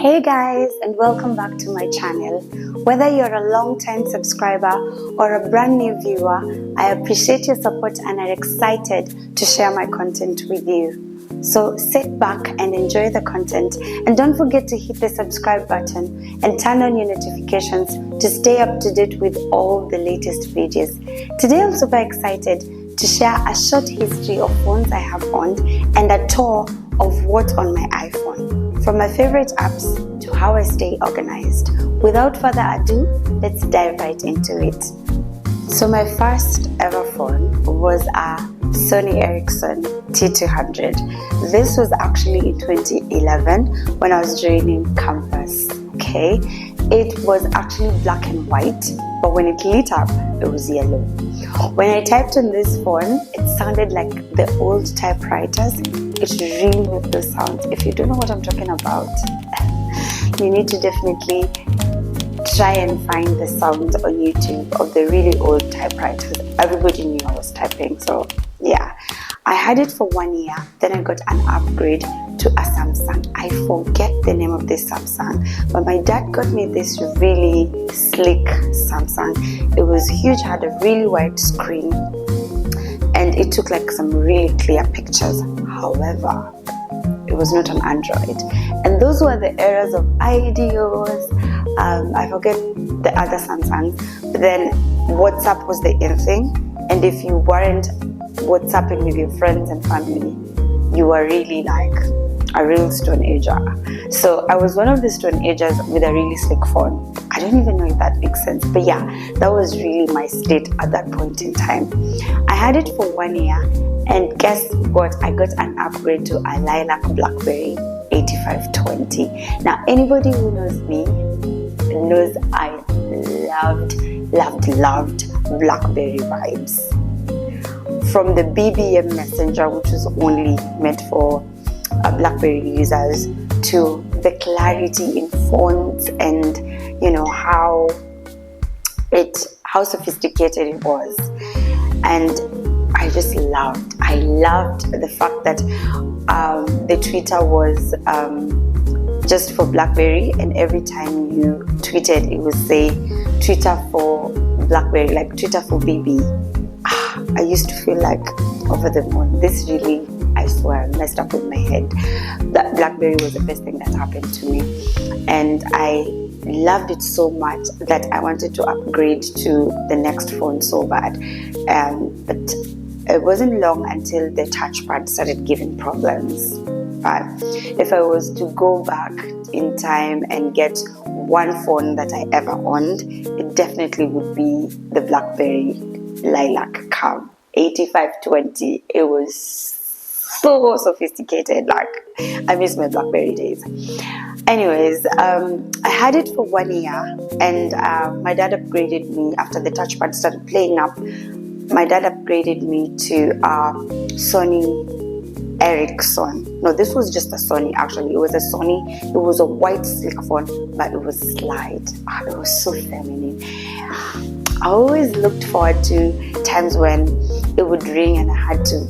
Hey guys, and welcome back to my channel. Whether you're a long-time subscriber or a brand new viewer, I appreciate your support and are excited to share my content with you. So sit back and enjoy the content, and don't forget to hit the subscribe button and turn on your notifications to stay up to date with all the latest videos. Today I'm super excited to share a short history of phones I have owned and a tour of what's on my iPhone, from my favorite apps to how I stay organized. Without further ado, let's dive right into it. So my first ever phone was a Sony Ericsson T200. This was actually in 2011 when I was joining campus. Okay, it was actually black and white, but when it lit up, it was yellow. When I typed on this phone, it sounded like the old typewriters. It really made those sounds. If you don't know what I'm talking about, you need to definitely try and find the sounds on YouTube of the really old typewriters. Everybody knew I was typing, so yeah. I had it for 1 year, then I got an upgrade to a Samsung. I forget the name of this Samsung, but my dad got me this really slick Samsung. It was huge, had a really wide screen, and it took like some really clear pictures. However, it was not an Android, and those were the eras of Ideos. I forget the other Samsungs, but then WhatsApp was the in thing, and if you weren't WhatsApping with your friends and family, you were really like a real stone ager. So I was one of the stone agers with a really slick phone. I don't even know if that makes sense, but yeah, that was really my state at that point in time. I had it for 1 year, and guess what? I got an upgrade to a Lilac BlackBerry 8520. Now, anybody who knows me knows I loved BlackBerry vibes. From the BBM Messenger, which was only meant for BlackBerry users, to the clarity in fonts and how sophisticated it was. And I loved the fact that the Twitter was just for BlackBerry, and every time you tweeted, it would say Twitter for BlackBerry, like Twitter for BB. I used to feel like over the moon. This really, I swear, messed up with my head. That BlackBerry was the best thing that happened to me, and I loved it so much that I wanted to upgrade to the next phone so bad. But it wasn't long until the touchpad started giving problems. But if I was to go back in time and get one phone that I ever owned, it definitely would be the BlackBerry Lilac Cam 8520. It was so sophisticated. Like, I miss my BlackBerry days. Anyways, I had it for 1 year, and my dad upgraded me after the touchpad started playing up. My dad upgraded me to Sony Ericsson. No, this was just a Sony actually. It was a Sony. It was a white slick phone, but it was slide. It was so feminine. I always looked forward to times when it would ring and I had to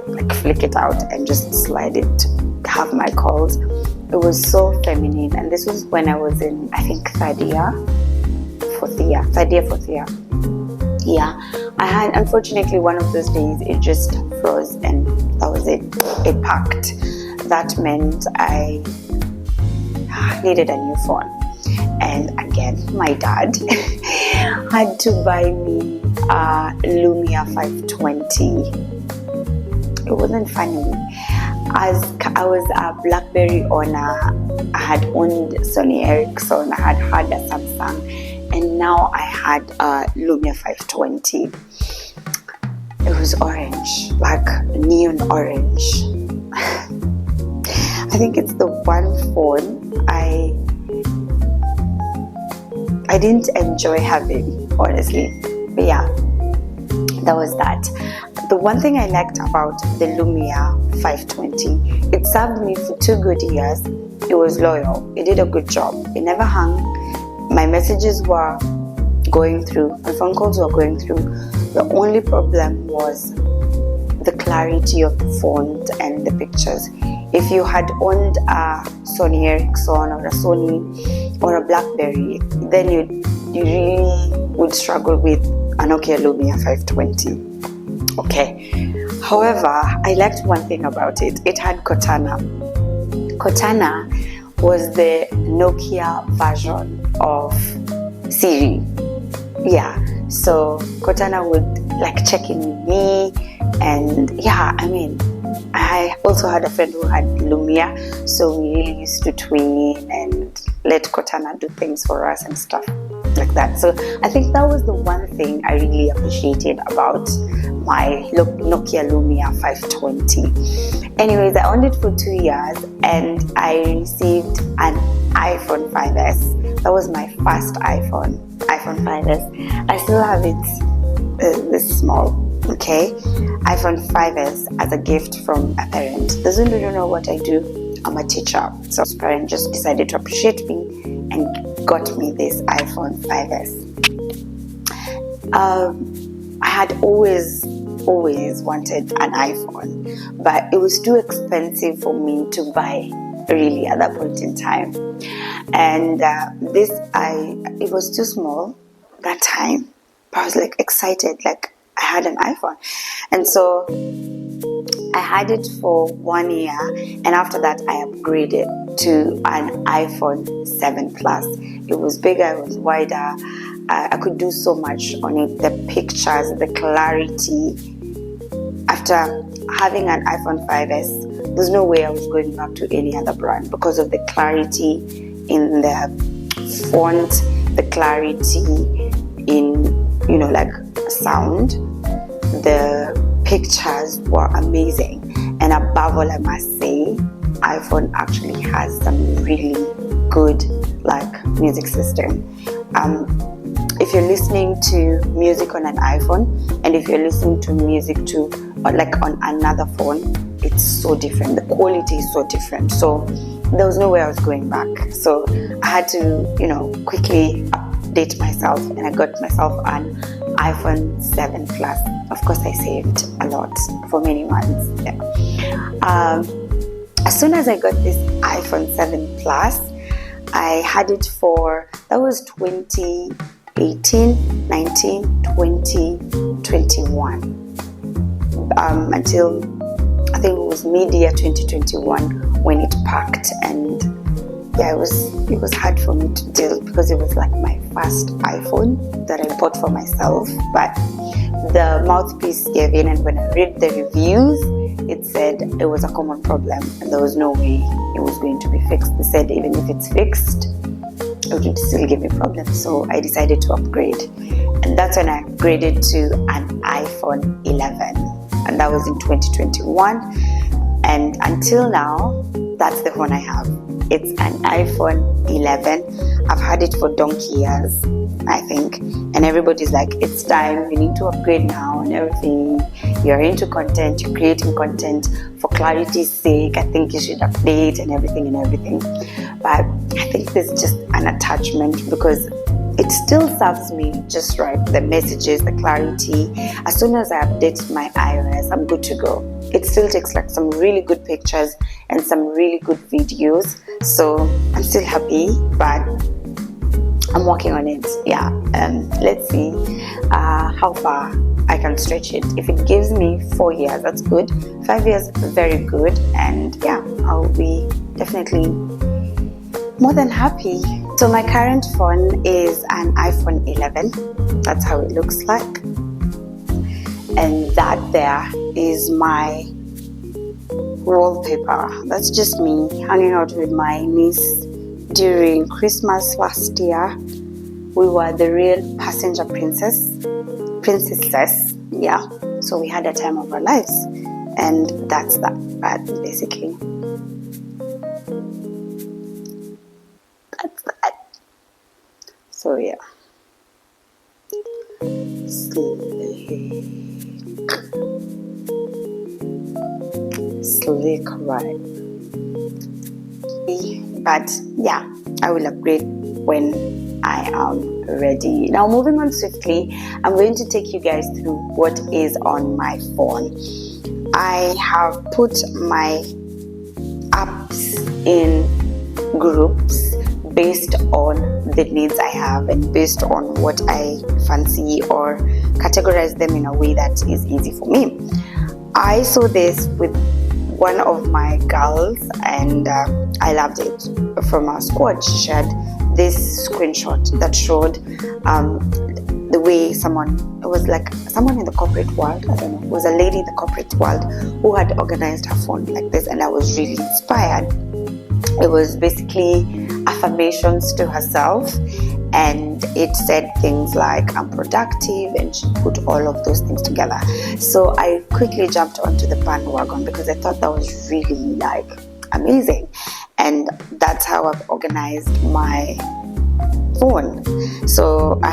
like flick it out and just slide it to have my calls. It was so feminine, and this was when I was in, I think, third year, fourth year. Yeah, I had, unfortunately, one of those days it just froze, and that was it. It packed. That meant I needed a new phone. And again, my dad had to buy me a Lumia 520. It wasn't funny. As I was a BlackBerry owner, I had owned Sony Ericsson, I had a Samsung, and now I had a Lumia 520. It was orange, like neon orange. I think it's the one phone I didn't enjoy having, honestly. But yeah, that was that. The one thing I liked about the Lumia 520, it served me for 2 good years. It was loyal. It did a good job. It never hung. My messages were going through. My phone calls were going through. The only problem was the clarity of the font and the pictures. if you had owned a Sony Ericsson or a Sony or a BlackBerry, then you really would struggle with a Nokia Lumia 520. Okay. However, I liked one thing about it. It had Cortana. Cortana was the Nokia version of Siri. Yeah. So Cortana would like check in with me, and yeah, I mean, I also had a friend who had Lumia, so we really used to twin and let Cortana do things for us and stuff like that. So I think that was the one thing I really appreciated about my Nokia Lumia 520. Anyways, I owned it for 2 years and I received an iPhone 5S. That was my first iPhone 5S. I still have it this small. Okay, iPhone 5S as a gift from a parent. Those who don't know what I do, I'm a teacher. So my parent just decided to appreciate me and got me this iPhone 5S. I had always wanted an iPhone, but it was too expensive for me to buy really at that point in time. And it was too small that time, but I was like excited, like I had an iPhone. And so I had it for 1 year, and after that I upgraded to an iPhone 7 Plus. It was bigger, it was wider, I could do so much on it, the pictures, the clarity. After having an iPhone 5S, there's no way I was going back to any other brand because of the clarity in the font, the clarity in, like sound. The pictures were amazing, and above all, I must say, iPhone actually has some really good music system. If you're listening to music on an iPhone and if you're listening to music on another phone, it's so different. The quality is so different. So there was no way I was going back. So I had to, quickly update myself, and I got myself an iPhone 7 Plus. Of course, I saved a lot for many months. Yeah. As soon as I got this iPhone 7 Plus, I had it that was 2018, 19, 20, 21. Until I think it was mid-year 2021 when it packed, and yeah, it was hard for me to deal because it was like my first iPhone that I bought for myself. But the mouthpiece gave in, and when I read the reviews, it said it was a common problem and there was no way it was going to be fixed. They said even if it's fixed, it would still give me problems. So I decided to upgrade, and that's when I upgraded to an iPhone 11, and that was in 2021. And until now, that's the phone I have. It's an iPhone 11. I've had it for donkey years, I think, and everybody's like, it's time, you need to upgrade now and everything. You're into content, you're creating content, for clarity's sake, I think you should update and everything. But I think there's just an attachment because it still serves me just right. The messages, the clarity. As soon as I update my iOS, I'm good to go. It still takes some really good pictures and some really good videos. So I'm still happy, but I'm working on it. Yeah. Let's see how far I can stretch it. If it gives me 4 years, that's good. 5 years, very good. And yeah, I'll be definitely more than happy. So my current phone is an iPhone 11. That's how it looks like. And that there is my wallpaper. That's just me hanging out with my niece during Christmas last year. We were the real passenger princesses. Yeah. So we had a time of our lives. And that's that, basically. That's that. So yeah. Sleek, right? But yeah, I will upgrade when I am ready. Now, moving on swiftly, I'm going to take you guys through what is on my phone. I have put my apps in groups based on the needs I have and based on what I fancy, or categorize them in a way that is easy for me. I saw this with one of my girls, and I loved it. From our squad, she shared this screenshot that showed the way it was like someone in the corporate world, I don't know, it was a lady in the corporate world who had organized her phone like this, and I was really inspired. It was basically affirmations to herself, and it said things like I'm productive, and she put all of those things together. So I quickly jumped onto the bandwagon because I thought that was really amazing, and that's how I've organized my phone. So I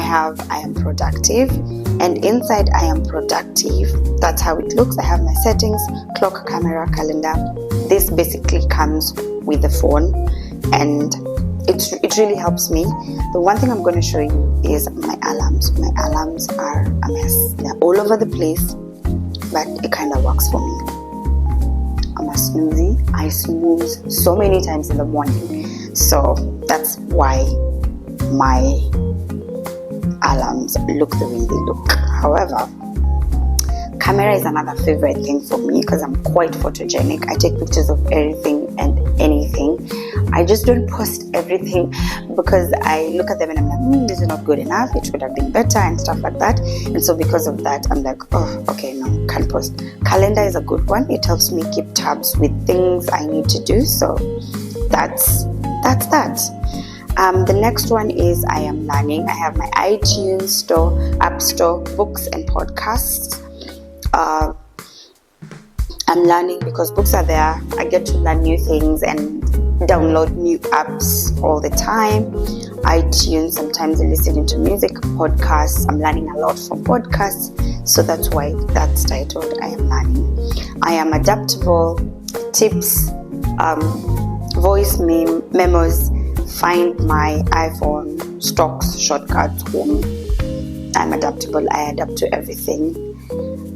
am productive, and inside I am productive, that's how it looks. I have my settings, clock, camera, calendar. This basically comes with the phone, and it really helps me. The one thing I'm going to show you is my alarms. My alarms are a mess. They're all over the place, but it kind of works for me. I'm a snoozy. I snooze so many times in the morning, so that's why my alarms look the way they look. However, camera is another favorite thing for me because I'm quite photogenic. I take pictures of everything and anything. I just don't post everything because I look at them and I'm like, this is not good enough, it should have been better and stuff like that. And so because of that, I'm like, oh, okay, no, can't post. Calendar is a good one. It helps me keep tabs with things I need to do. So that's that. The next one is I am learning. I have my iTunes store, App Store, books and podcasts. I'm learning because books are there. I get to learn new things and download new apps all the time. iTunes, sometimes listening to music, podcasts. I'm learning a lot from podcasts, so that's why that's titled I am learning. I am adaptable. Tips, voice memos, find my iPhone, stocks, shortcuts, home. I'm adaptable. I adapt to everything.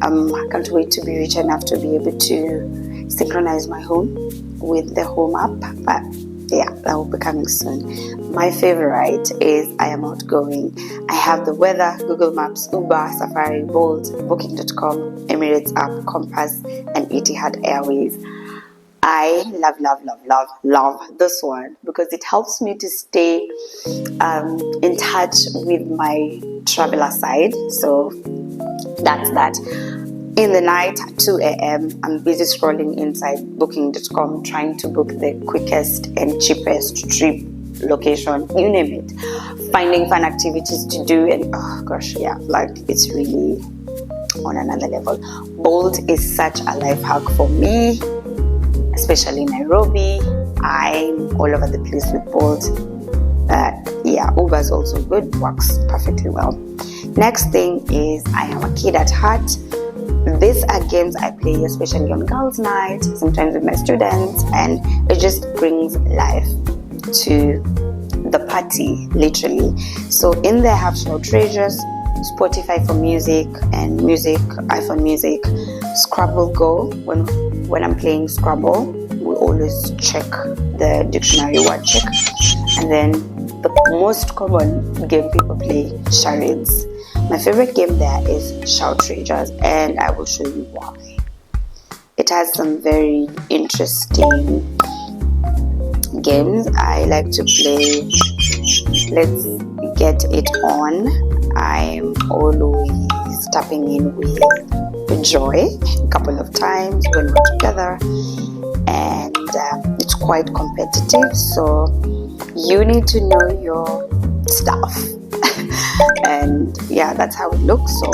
I can't wait to be rich enough to be able to synchronize my home with the home app, but yeah, that will be coming soon. My favorite is I am outgoing. I have the weather, Google Maps, Uber, Safari, Bolt, Booking.com, Emirates app, Compass, and Etihad Airways. I love this one because it helps me to stay in touch with my traveler side. So that's that. In the night, 2 a.m., I'm busy scrolling inside Booking.com, trying to book the quickest and cheapest trip, location, you name it. Finding fun activities to do, and oh gosh, yeah, it's really on another level. Bolt is such a life hack for me, especially in Nairobi. I'm all over the place with Bolt. Uber is also good, works perfectly well. Next thing is I am a kid at heart. These are games I play, especially on girls' night, sometimes with my students, and it just brings life to the party, literally. So in there I have Show Treasures, Spotify for music, and music, iPhone Music, Scrabble Go. When I'm playing Scrabble, we always check the dictionary word check. And then the most common game people play, charades. My favorite game there is Shout Treasures, and I will show you why. It has some very interesting games I like to play. Let's get it on. I'm always tapping in with Joy a couple of times when we're together, and it's quite competitive, so you need to know your stuff. And yeah, that's how it looks. So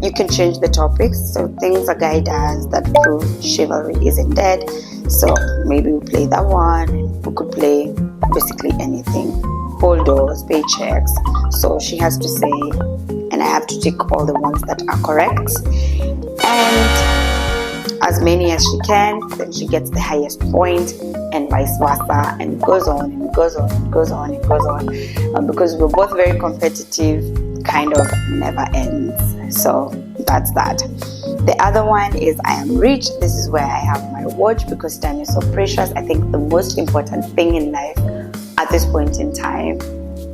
you can change the topics, so things a guy does that prove chivalry isn't dead. So maybe we play that one. We could play basically anything, hold doors, paychecks. So she has to say, and I have to tick all the ones that are correct, and as many as she can, then she gets the highest point, and vice versa, and it goes on and it goes on and goes on and goes on. Because we're both very competitive, kind of never ends. So that's that. The other one is I am rich. This is where I have my watch because time is so precious. I think the most important thing in life at this point in time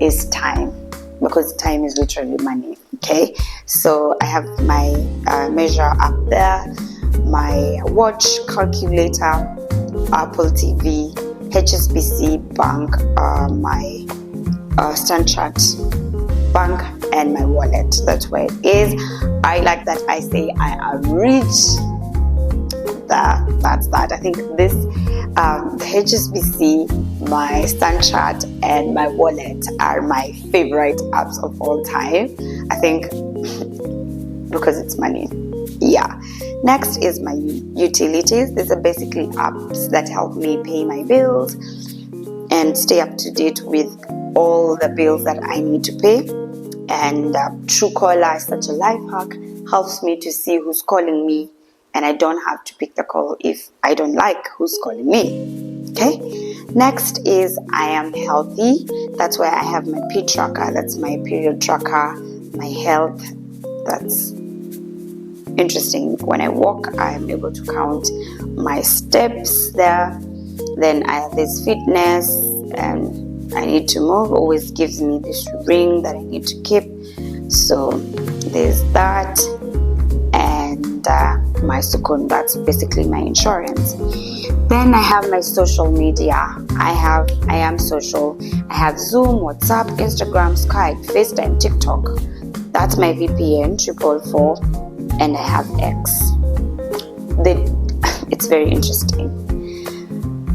is time, because time is literally money. Okay, so I have my measure up there, my watch, calculator, Apple TV, HSBC Bank, my Standard Bank, and my wallet. That's where it is. I like that I say I am rich. That's that. I think this, the HSBC, my Standard, and my wallet are my favorite apps of all time. I think because it's money. Yeah. Next is my utilities. These are basically apps that help me pay my bills and stay up to date with all the bills that I need to pay. And Truecaller is such a life hack, helps me to see who's calling me, and I don't have to pick the call if I don't like who's calling me. Okay. Next is I am healthy. That's where I have my P tracker. That's my period tracker, my health. That's interesting. When I walk, I'm able to count my steps there. Then I have this fitness, and I need to move. Always gives me this ring that I need to keep. So there's that, and my Sukun. That's basically my insurance. Then I have my social media. I am social. I have Zoom, WhatsApp, Instagram, Skype, FaceTime, TikTok. That's my VPN 444, and I have X. It's very interesting.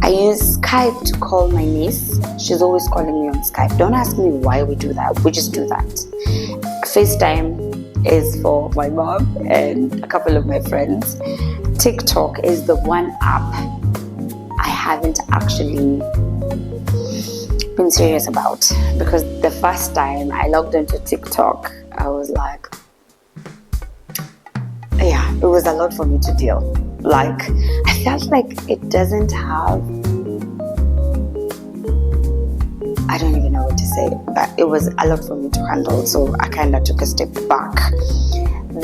I use Skype to call my niece. She's always calling me on Skype. Don't ask me why we do that. We just do that. FaceTime is for my mom and a couple of my friends. TikTok is the one app I haven't actually been serious about, because the first time I logged into TikTok, I was like, yeah, it was a lot for me to deal. Like, I felt like it doesn't have, I don't even know what to say, but it was a lot for me to handle, so I kind of took a step back.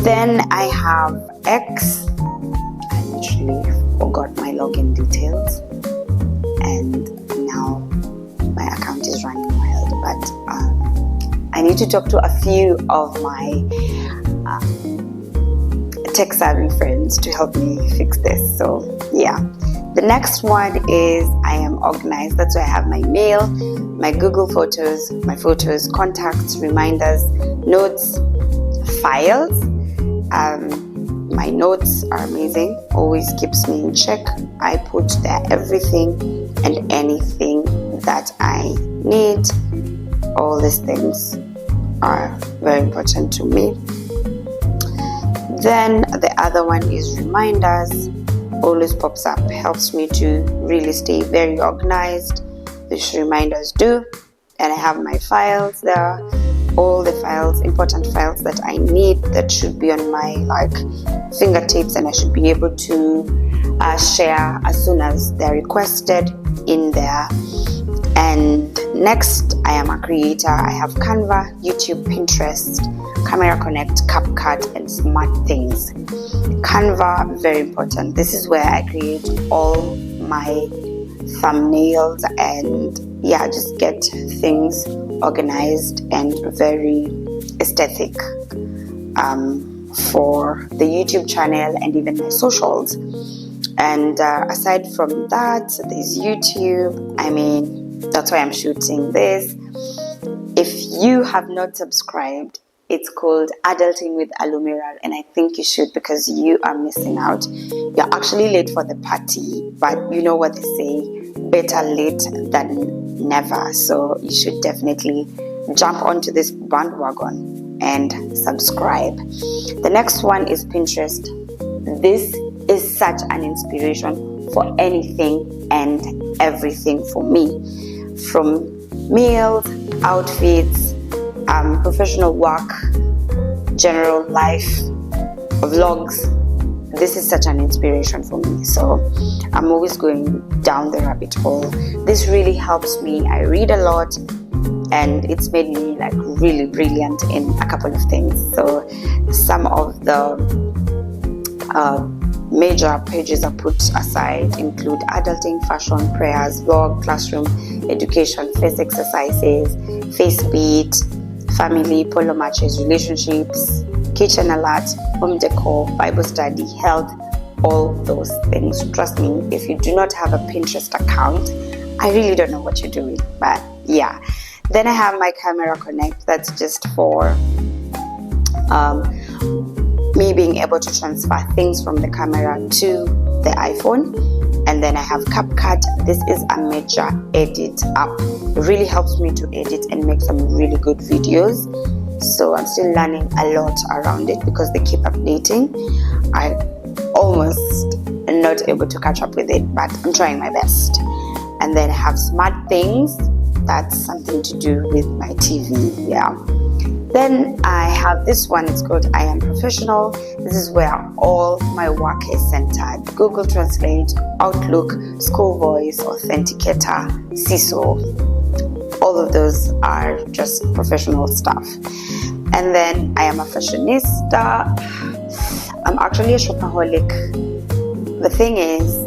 Then I have X. I literally forgot my login details, and now my account is running wild, but I need to talk to a few of my tech-savvy friends to help me fix this. So yeah. The next one is I am organized. That's where I have my mail, my Google Photos, my photos, contacts, reminders, notes, files. My notes are amazing. Always keeps me in check. I put there everything and anything that I need. All these things are very important to me. Then the other one is reminders. Always pops up, helps me to really stay very organized. These reminders do. And I have my files there, all the files, important files that I need, that should be on my fingertips, and I should be able to share as soon as they're requested in there. And next, I am a creator. I have Canva, YouTube, Pinterest, Camera Connect, CapCut, and SmartThings. Canva, very important. This is where I create all my thumbnails and just get things organized and very aesthetic for the YouTube channel and even my socials. And aside from that, there's YouTube. That's why I'm shooting this. If you have not subscribed, it's called Adulting with Alumiral, and I think you should, because you are missing out. You're actually late for the party, but you know what they say, better late than never. So you should definitely jump onto this bandwagon and subscribe. The next one is Pinterest. This is such an inspiration for anything and everything for me, from meals, outfits, professional work, general life, vlogs. This is such an inspiration for me, so I'm always going down the rabbit hole. This really helps me. I read a lot, and it's made me really brilliant in a couple of things. So some of the Major pages are put aside include adulting, fashion, prayers, blog, classroom, education, face exercises, face beat, family, polo matches, relationships, kitchen alert, home decor, Bible study, health, all those things. Trust me, if you do not have a Pinterest account, I really don't know what you're doing, but yeah. Then I have my camera connect. That's just for me being able to transfer things from the camera to the iPhone. And then I have CapCut. This is a major edit app. It really helps me to edit and make some really good videos. So I'm still learning a lot around it because they keep updating. I almost not able to catch up with it, but I'm trying my best. And then I have SmartThings. That's something to do with my TV. Yeah. Then I have this one. It's called I Am Professional. This is where all my work is centered. Google Translate, Outlook, School Voice, Authenticator, CISO. All of those are just professional stuff. And then I am a fashionista. I'm actually a shopaholic. The thing is,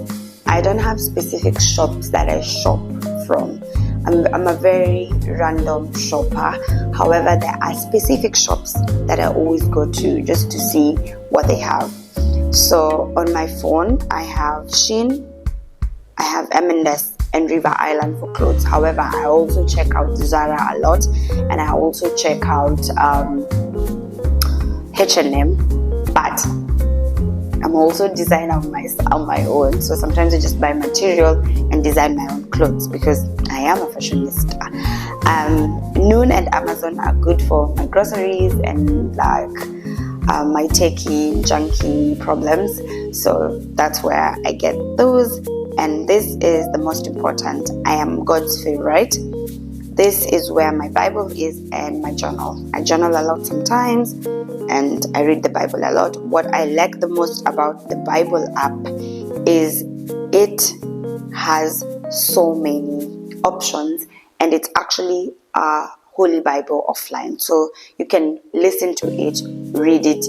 I don't have specific shops that I shop from. I'm a very random shopper. However, there are specific shops that I always go to just to see what they have. So on my phone, I have Shein, I have M&S and River Island for clothes. However, I also check out Zara a lot, and I also check out H&M, but I'm also a designer on my own. So sometimes I just buy material and design my own clothes because I am a fashionista. Noon and Amazon are good for my groceries and like my techie, junky problems. So that's where I get those. And this is the most important. I am God's favorite. This is where my Bible is and my journal. I journal a lot sometimes, and I read the Bible a lot. What I like the most about the Bible app is it has so many options, and it's actually a Holy Bible offline. So you can listen to it, read it,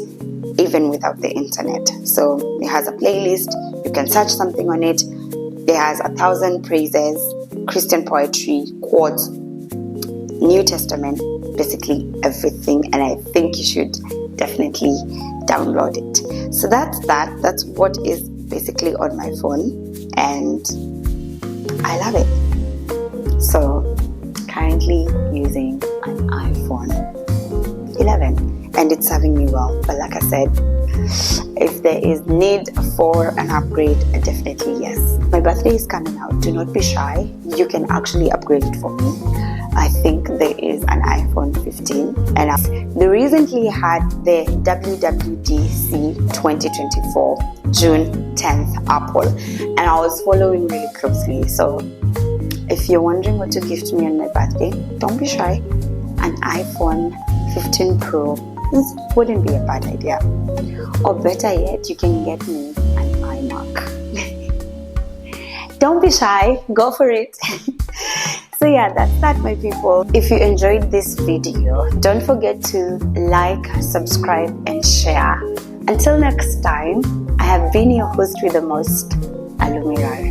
even without the internet. So it has a playlist. You can search something on it. It has 1,000 praises, Christian poetry, quotes, New Testament, basically everything. And I think you should definitely download it. So that's that. That's what is basically on my phone, and I love it. So currently using an iPhone 11, and it's serving me well. But like I said, if there is need for an upgrade, definitely yes. My birthday is coming out. Do not be shy. You can actually upgrade it for me. I think there is an iPhone 15, and they recently had the WWDC 2024 June 10th Apple, and I was following really closely. So if you're wondering what to gift me on my birthday, don't be shy. An iPhone 15 Pro wouldn't be a bad idea. Or better yet, you can get me an iMac. Don't be shy, go for it. So yeah, that's that, my people. If you enjoyed this video, don't forget to like, subscribe, and share. Until next time, I have been your host with the most, Alumirar.